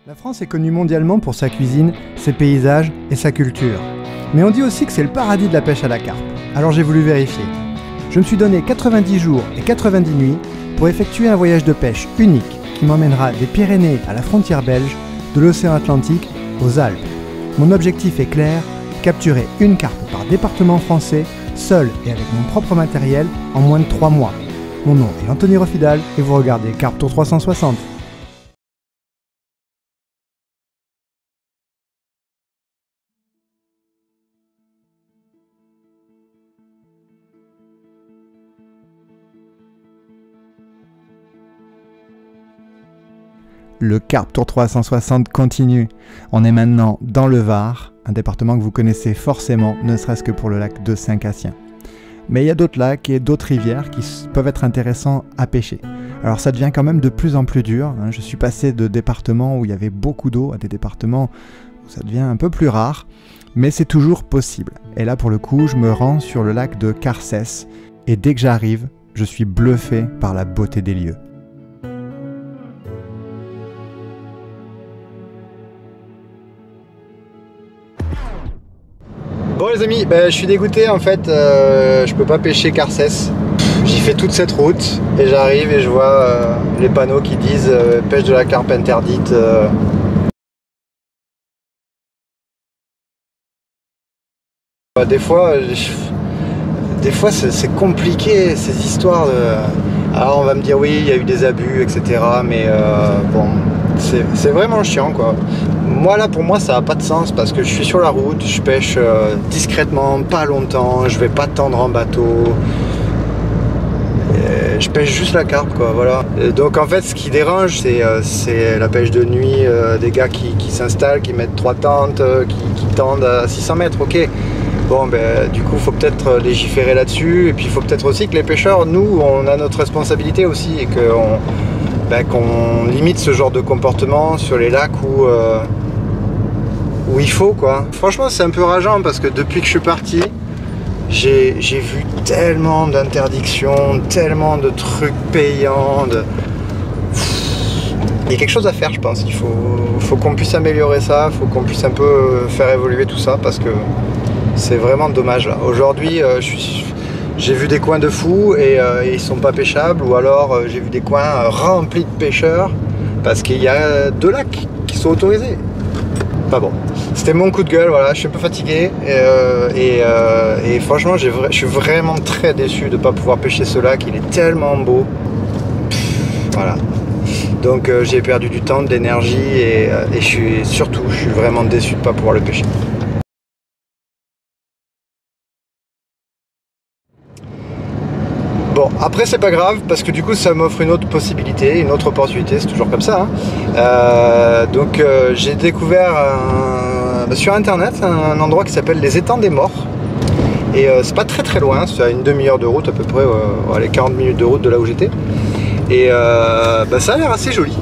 La France est connue mondialement pour sa cuisine, ses paysages et sa culture. Mais on dit aussi que c'est le paradis de la pêche à la carpe. Alors j'ai voulu vérifier. Je me suis donné 90 jours et 90 nuits pour effectuer un voyage de pêche unique qui m'emmènera des Pyrénées à la frontière belge, de l'océan Atlantique aux Alpes. Mon objectif est clair, capturer une carpe par département français, seul et avec mon propre matériel, en moins de 3 mois. Mon nom est Anthony Rofidal et vous regardez Carpe Tour 360. Le Carpe Tour 360 continue. On est maintenant dans le Var, un département que vous connaissez forcément, ne serait-ce que pour le lac de Saint-Cassien. Mais il y a d'autres lacs et d'autres rivières qui peuvent être intéressants à pêcher. Alors ça devient quand même de plus en plus dur. Je suis passé de départements où il y avait beaucoup d'eau à des départements où ça devient un peu plus rare. Mais c'est toujours possible. Et là pour le coup, je me rends sur le lac de Carcès. Et dès que j'arrive, je suis bluffé par la beauté des lieux. Bon les amis, je suis dégoûté en fait, je peux pas pêcher Carcès. J'y fais toute cette route et j'arrive et je vois les panneaux qui disent pêche de la carpe interdite. Des fois c'est compliqué ces histoires de... Alors on va me dire oui il y a eu des abus etc. Mais bon c'est vraiment chiant quoi. Moi là pour moi ça n'a pas de sens parce que je suis sur la route, je pêche discrètement, pas longtemps, je vais pas tendre en bateau. Je pêche juste la carpe quoi, voilà. Et donc en fait ce qui dérange c'est la pêche de nuit, des gars qui s'installent, qui mettent 3 tentes, qui tendent à 600 mètres, ok. Bon du coup il faut peut-être légiférer là-dessus et puis il faut peut-être aussi que les pêcheurs, nous on a notre responsabilité aussi et qu'on limite ce genre de comportement sur les lacs où il faut quoi. Franchement c'est un peu rageant parce que depuis que je suis parti, j'ai vu tellement d'interdictions, tellement de trucs payants. Il y a quelque chose à faire je pense, il faut qu'on puisse améliorer ça, il faut qu'on puisse un peu faire évoluer tout ça parce que c'est vraiment dommage là. Aujourd'hui j'ai vu des coins de fous et ils sont pas pêchables ou alors j'ai vu des coins remplis de pêcheurs parce qu'il y a 2 lacs qui sont autorisés. Enfin bon, c'était mon coup de gueule, voilà, je suis un peu fatigué et franchement je suis vraiment très déçu de ne pas pouvoir pêcher ce lac, il est tellement beau. Voilà. Donc j'ai perdu du temps, de l'énergie et je suis vraiment déçu de ne pas pouvoir le pêcher. Bon, après c'est pas grave parce que du coup ça m'offre une autre possibilité, une autre opportunité, c'est toujours comme ça. Donc j'ai découvert sur internet un endroit qui s'appelle les étangs des Morts. Et c'est pas très loin, c'est à une demi-heure de route à peu près, les 40 minutes de route de là où j'étais. Et ça a l'air assez joli.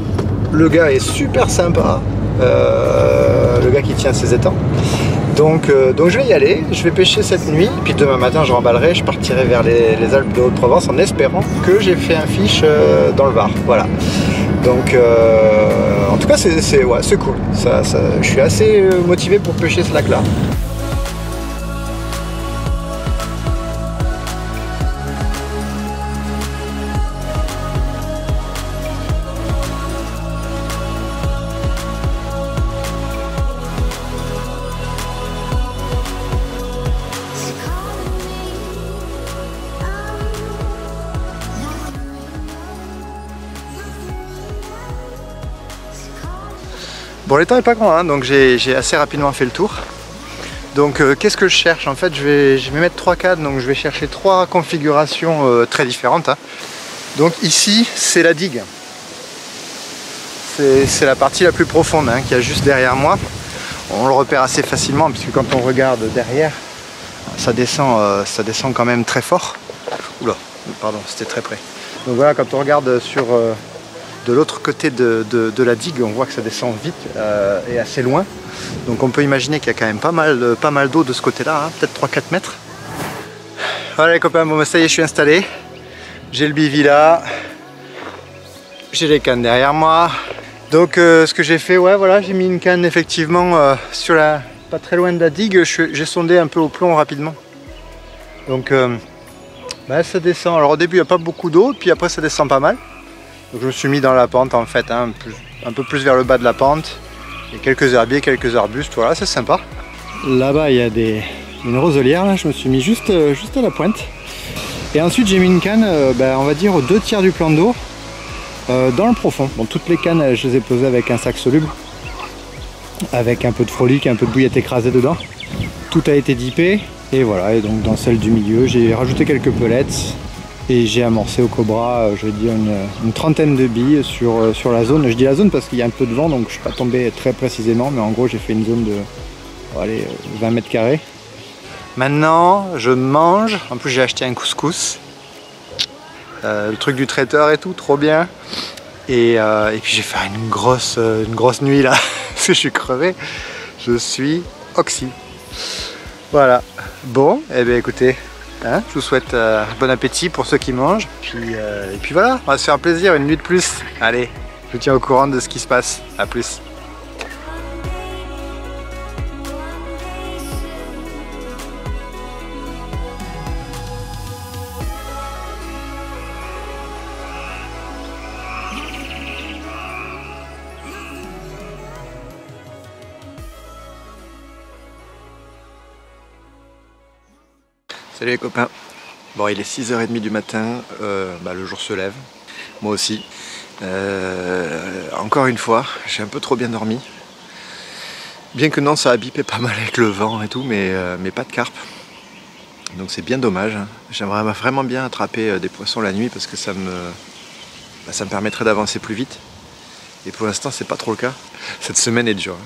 Le gars est super sympa, le gars qui tient ces étangs. Donc je vais y aller, je vais pêcher cette nuit, puis demain matin je remballerai, je partirai vers les Alpes de Haute-Provence en espérant que j'ai fait un fiche dans le Var. Voilà. Donc en tout cas c'est cool, je suis assez motivé pour pêcher ce lac là. Bon, l'étang n'est pas grand, hein, donc j'ai assez rapidement fait le tour. Donc qu'est-ce que je cherche? En fait je vais mettre 3 cadres, donc je vais chercher 3 configurations très différentes. Hein. Donc ici c'est la digue. C'est la partie la plus profonde hein, qu'il y a juste derrière moi. On le repère assez facilement puisque quand on regarde derrière, ça descend quand même très fort. Oula, pardon, c'était très près. Donc voilà, quand on regarde sur... de l'autre côté de la digue, on voit que ça descend vite et assez loin. Donc on peut imaginer qu'il y a quand même pas mal d'eau de ce côté-là, hein, peut-être 3-4 mètres. Voilà les copains, bon ça y est, je suis installé. J'ai le bivy là. J'ai les cannes derrière moi. Donc ce que j'ai fait, ouais voilà, j'ai mis une canne effectivement sur la, pas très loin de la digue, j'ai sondé un peu au plomb rapidement. Donc bah, ça descend, alors au début il n'y a pas beaucoup d'eau, puis après ça descend pas mal. Donc je me suis mis dans la pente en fait, hein, un peu plus vers le bas de la pente. Il y a quelques herbiers, quelques arbustes, voilà, c'est sympa. Là-bas il y a une roselière, là, je me suis mis juste à la pointe. Et ensuite j'ai mis une canne, on va dire aux 2/3 du plan d'eau, dans le profond. Bon, toutes les cannes je les ai posées avec un sac soluble, avec un peu de frolic, un peu de bouillette écrasée dedans. Tout a été dippé, et voilà, et donc dans celle du milieu j'ai rajouté quelques pellets. Et j'ai amorcé au cobra, je vais dire une trentaine de billes sur la zone. Je dis la zone parce qu'il y a un peu de vent, donc je ne suis pas tombé très précisément, mais en gros j'ai fait une zone de 20 mètres carrés. Maintenant je mange, en plus j'ai acheté un couscous, le truc du traiteur et tout, trop bien. Et puis j'ai fait une grosse nuit là, parce que je suis crevé, je suis oxy. Voilà, bon, et bien écoutez. Hein, je vous souhaite bon appétit pour ceux qui mangent. Et puis voilà, on va se faire plaisir, une nuit de plus. Allez, je vous tiens au courant de ce qui se passe. A plus. Salut les copains. Bon, il est 6h30 du matin, le jour se lève, moi aussi. Encore une fois, j'ai un peu trop bien dormi. Bien que non, ça a bipé pas mal avec le vent et tout, mais pas de carpe. Donc c'est bien dommage. J'aimerais vraiment bien attraper des poissons la nuit parce que ça me permettrait d'avancer plus vite. Et pour l'instant, c'est pas trop le cas. Cette semaine est dure.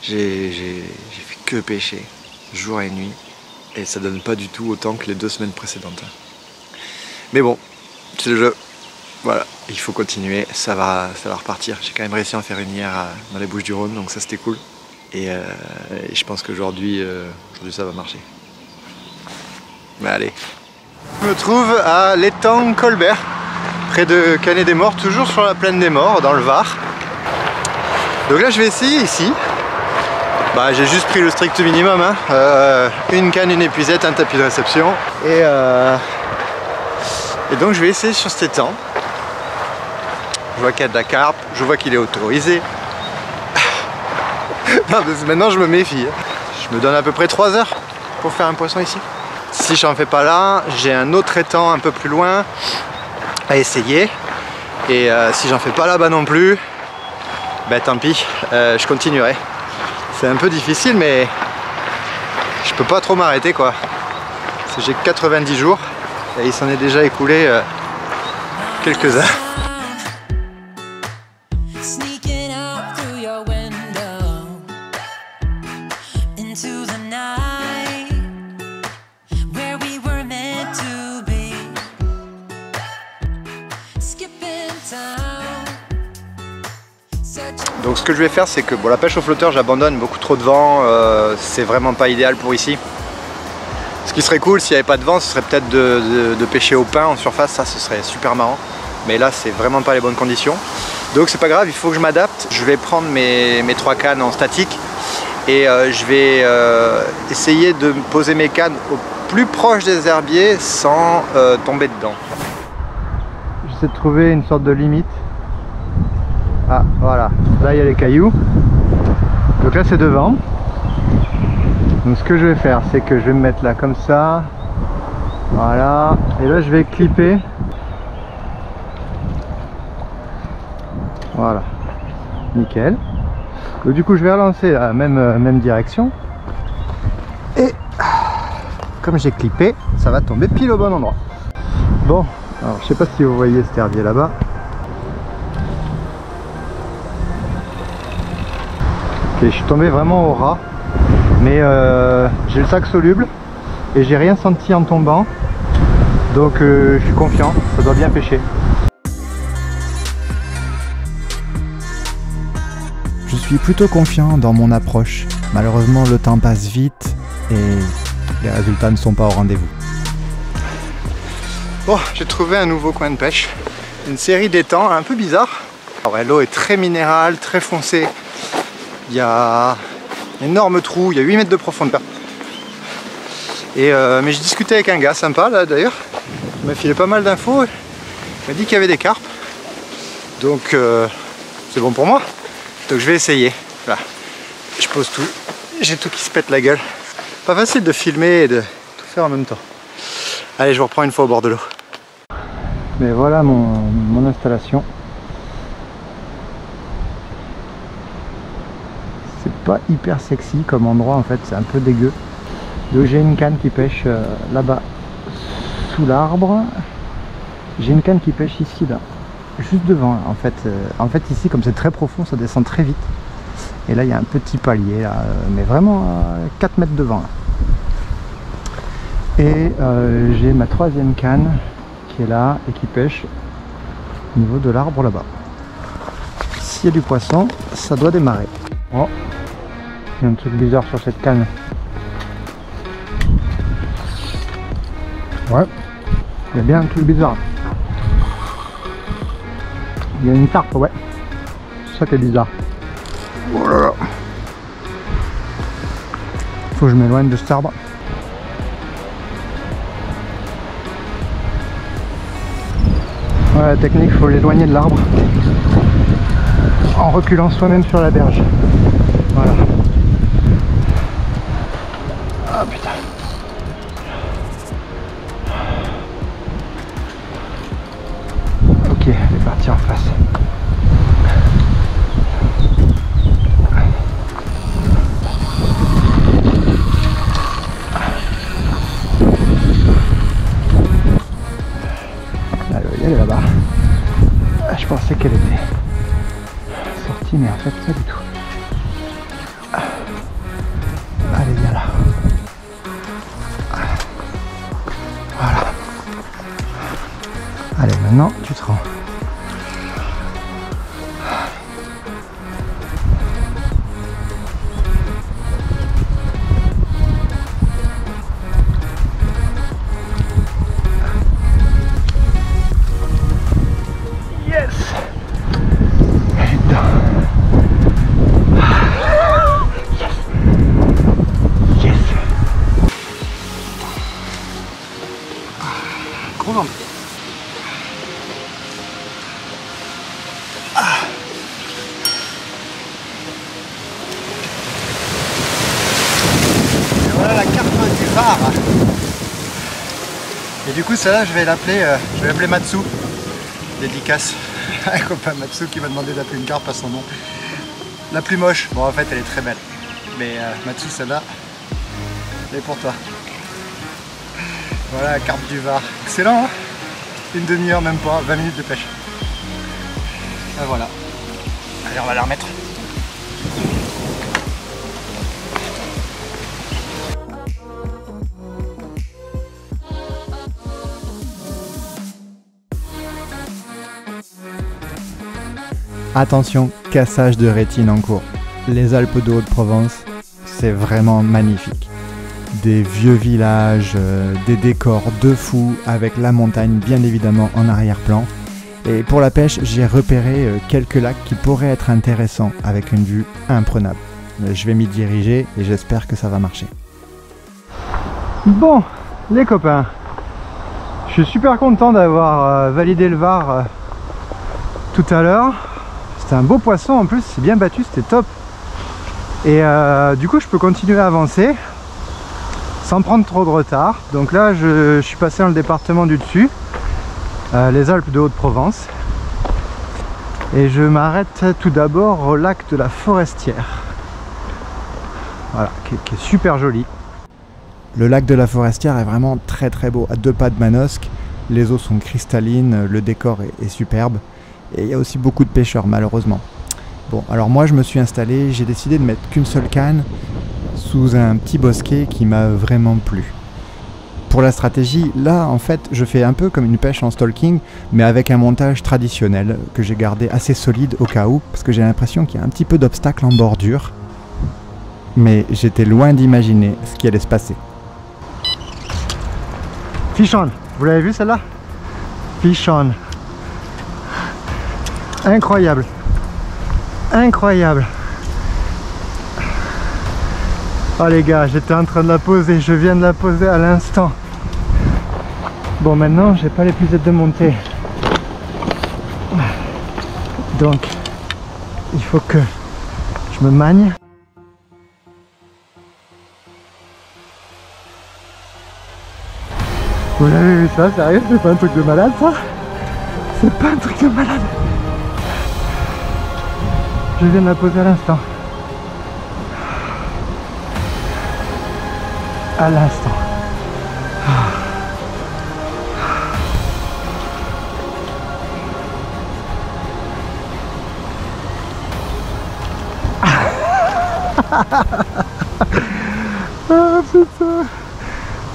J'ai fait que pêcher, jour et nuit. Et ça donne pas du tout autant que les 2 semaines précédentes. Mais bon, c'est le jeu. Voilà, il faut continuer, ça va repartir. J'ai quand même réussi à en faire une hier dans les Bouches-du-Rhône, donc ça c'était cool. Et je pense qu'aujourd'hui ça va marcher. Mais allez. Je me trouve à l'étang Colbert, près de Canet-des-Morts, toujours sur la plaine des Morts, dans le Var. Donc là je vais essayer ici. J'ai juste pris le strict minimum, hein. Une canne, une épuisette, un tapis de réception. Et donc je vais essayer sur cet étang. Je vois qu'il y a de la carpe, je vois qu'il est autorisé. Non, maintenant je me méfie. Je me donne à peu près 3 heures pour faire un poisson ici. Si j'en fais pas là, j'ai un autre étang un peu plus loin à essayer. Et si j'en fais pas là-bas non plus, tant pis, je continuerai. C'est un peu difficile, mais je peux pas trop m'arrêter quoi. J'ai 90 jours et il s'en est déjà écoulé quelques-uns. Donc ce que je vais faire, c'est que la pêche au flotteur j'abandonne, beaucoup trop de vent, c'est vraiment pas idéal pour ici. Ce qui serait cool s'il n'y avait pas de vent, ce serait peut-être de pêcher au pain en surface, ça ce serait super marrant. Mais là c'est vraiment pas les bonnes conditions. Donc c'est pas grave, il faut que je m'adapte. Je vais prendre mes 3 cannes en statique et je vais essayer de poser mes cannes au plus proche des herbiers sans tomber dedans. J'essaie de trouver une sorte de limite. Ah voilà, là il y a les cailloux. Donc là c'est devant. Donc ce que je vais faire, c'est que je vais me mettre là comme ça. Voilà. Et là je vais clipper. Voilà. Nickel. Donc du coup je vais relancer la même direction. Et comme j'ai clippé, ça va tomber pile au bon endroit. Bon, alors je sais pas si vous voyez cet herbier là-bas. Ok, je suis tombé vraiment au ras, mais j'ai le sac soluble et j'ai rien senti en tombant, donc je suis confiant, ça doit bien pêcher. Je suis plutôt confiant dans mon approche. Malheureusement le temps passe vite et les résultats ne sont pas au rendez-vous. Bon, j'ai trouvé un nouveau coin de pêche, une série d'étangs un peu bizarre. Ouais, l'eau est très minérale, très foncée. Il y a un énorme trou, il y a 8 mètres de profondeur. Et mais j'ai discuté avec un gars sympa là d'ailleurs. Il m'a filé pas mal d'infos. Il m'a dit qu'il y avait des carpes. Donc c'est bon pour moi. Donc je vais essayer. Voilà. Je pose tout. J'ai tout qui se pète la gueule. Pas facile de filmer et de tout faire en même temps. Allez, je vous reprends une fois au bord de l'eau. Mais voilà mon installation. C'est pas hyper sexy comme endroit en fait, c'est un peu dégueu. Donc j'ai une canne qui pêche là-bas sous l'arbre. J'ai une canne qui pêche ici là, juste devant là. En fait ici comme c'est très profond ça descend très vite. Et là il y a un petit palier là, mais vraiment à 4 mètres devant là. Et j'ai ma troisième canne qui est là et qui pêche au niveau de l'arbre là-bas. S'il y a du poisson, ça doit démarrer. Oh, il y a un truc bizarre sur cette canne. Ouais, il y a bien un truc bizarre. Il y a une carpe, ouais. C'est ça qui est bizarre. Oh là là. Faut que je m'éloigne de cet arbre. Voilà la technique, il faut l'éloigner de l'arbre en reculant soi-même sur la berge. Voilà. Ah putain. Ok, elle est partie en face. Elle est là-bas. Je pensais qu'elle était sortie, mais en fait pas du tout. Allez, viens là. Voilà. Allez, maintenant tu te rends. Et voilà la carpe du Var. Et du coup celle-là je vais l'appeler Matsu. Dédicace à un copain Matsu qui m'a demandé d'appeler une carpe à son nom. La plus moche, bon en fait elle est très belle. Mais Matsu celle-là, elle est pour toi. Voilà la carpe du Var. Excellent hein. Une demi-heure même pas, 20 minutes de pêche. Et voilà. Allez on va la remettre. Attention, cassage de rétine en cours. Les Alpes de Haute-Provence, c'est vraiment magnifique. Des vieux villages, des décors de fou avec la montagne bien évidemment en arrière-plan. Et pour la pêche, j'ai repéré quelques lacs qui pourraient être intéressants avec une vue imprenable. Je vais m'y diriger et j'espère que ça va marcher. Bon, les copains, je suis super content d'avoir validé le Var tout à l'heure. C'était un beau poisson en plus, c'est bien battu, c'était top. Et du coup je peux continuer à avancer sans prendre trop de retard. Donc là je suis passé dans le département du dessus, les Alpes de Haute-Provence. Et je m'arrête tout d'abord au lac de la Forestière. Voilà, qui est super joli. Le lac de la Forestière est vraiment très très beau, à 2 pas de Manosque. Les eaux sont cristallines, le décor est superbe. Et il y a aussi beaucoup de pêcheurs malheureusement. Bon, alors moi je me suis installé, j'ai décidé de mettre qu'une seule canne sous un petit bosquet qui m'a vraiment plu. Pour la stratégie, là en fait je fais un peu comme une pêche en stalking, mais avec un montage traditionnel que j'ai gardé assez solide au cas où, parce que j'ai l'impression qu'il y a un petit peu d'obstacles en bordure. Mais j'étais loin d'imaginer ce qui allait se passer. Fish on, vous l'avez vu celle-là? Fish on. Incroyable. Incroyable. Oh les gars, j'étais en train de la poser, je viens de la poser à l'instant. Bon, maintenant j'ai pas l'épuisette de montée. Donc il faut que je me magne. Vous l'avez vu ça, sérieux? C'est pas un truc de malade ça? C'est pas un truc de malade. Je viens de la poser à l'instant. À l'instant. Ah putain,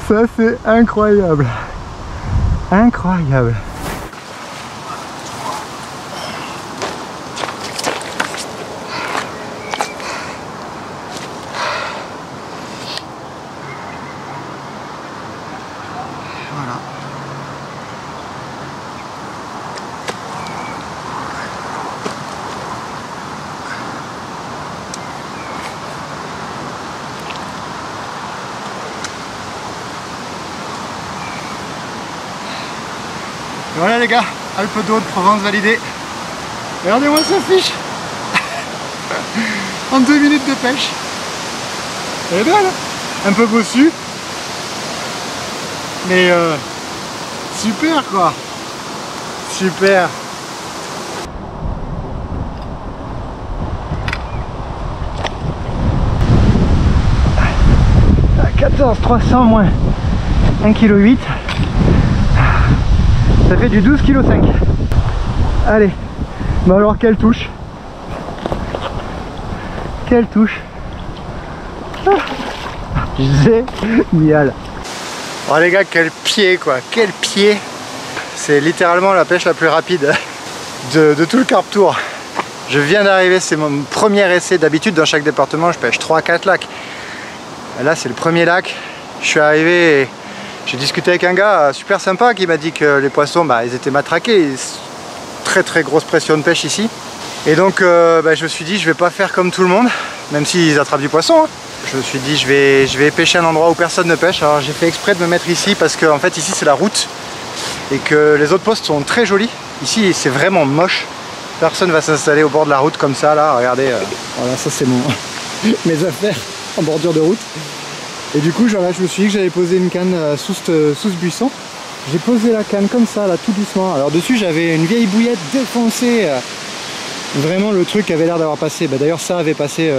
ça c'est incroyable, incroyable. Voilà. Voilà les gars, Alpes d'Haute Provence validée. Regardez-moi ça fiche. En 2 minutes de pêche. Elle est belle, un peu bossue. Mais super quoi. Super. À 14 300 moins 1,8 kg. Ça fait du 12,5 kg. Allez, bah alors quelle touche. Quelle touche. Génial. Oh les gars, quel pied quoi, quel pied. C'est littéralement la pêche la plus rapide de tout le Carpe Tour. Je viens d'arriver, c'est mon premier essai. D'habitude dans chaque département je pêche 3-4 lacs. Et là c'est le premier lac. Je suis arrivé et j'ai discuté avec un gars super sympa qui m'a dit que les poissons ils étaient matraqués. Très grosse pression de pêche ici. Et donc je me suis dit je vais pas faire comme tout le monde, même s'ils attrapent du poisson. Hein. Je me suis dit je vais pêcher un endroit où personne ne pêche. Alors j'ai fait exprès de me mettre ici parce que en fait ici c'est la route et que les autres postes sont très jolis. Ici c'est vraiment moche. Personne va s'installer au bord de la route comme ça là. Regardez, voilà, ça c'est mes affaires en bordure de route. Et du coup voilà, je me suis dit que j'allais poser une canne sous ce buisson. J'ai posé la canne comme ça là, tout doucement. Alors dessus j'avais une vieille bouillette défoncée. Vraiment le truc avait l'air d'avoir passé. D'ailleurs ça avait passé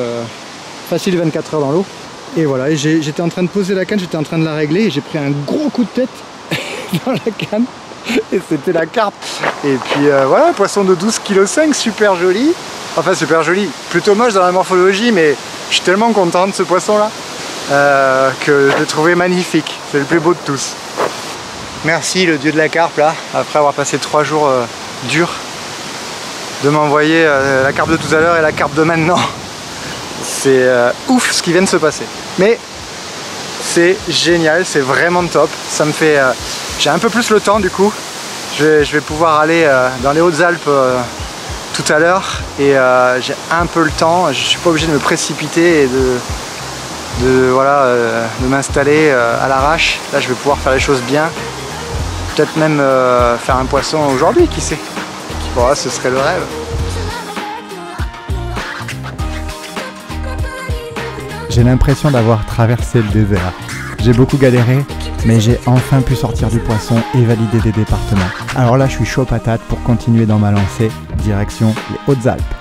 facile 24 heures dans l'eau. Et voilà, et j'étais en train de poser la canne, j'étais en train de la régler et j'ai pris un gros coup de tête dans la canne. Et c'était la carpe. Et puis voilà, poisson de 12,5 kg, super joli. Enfin super joli, plutôt moche dans la morphologie, mais je suis tellement content de ce poisson là que je l'ai trouvé magnifique. C'est le plus beau de tous. Merci le dieu de la carpe là, après avoir passé 3 jours durs, de m'envoyer la carpe de tout à l'heure et la carpe de maintenant. C'est ouf ce qui vient de se passer. Mais c'est génial, c'est vraiment top. Ça me fait... j'ai un peu plus le temps du coup. Je vais pouvoir aller dans les Hautes-Alpes tout à l'heure. Et j'ai un peu le temps. Je suis pas obligé de me précipiter et de m'installer à l'arrache. Là je vais pouvoir faire les choses bien. Peut-être même faire un poisson aujourd'hui, qui sait. Bon, ce serait le rêve. J'ai l'impression d'avoir traversé le désert. J'ai beaucoup galéré, mais j'ai enfin pu sortir du poisson et valider des départements. Alors là, je suis chaud patate pour continuer dans ma lancée, direction les Hautes-Alpes.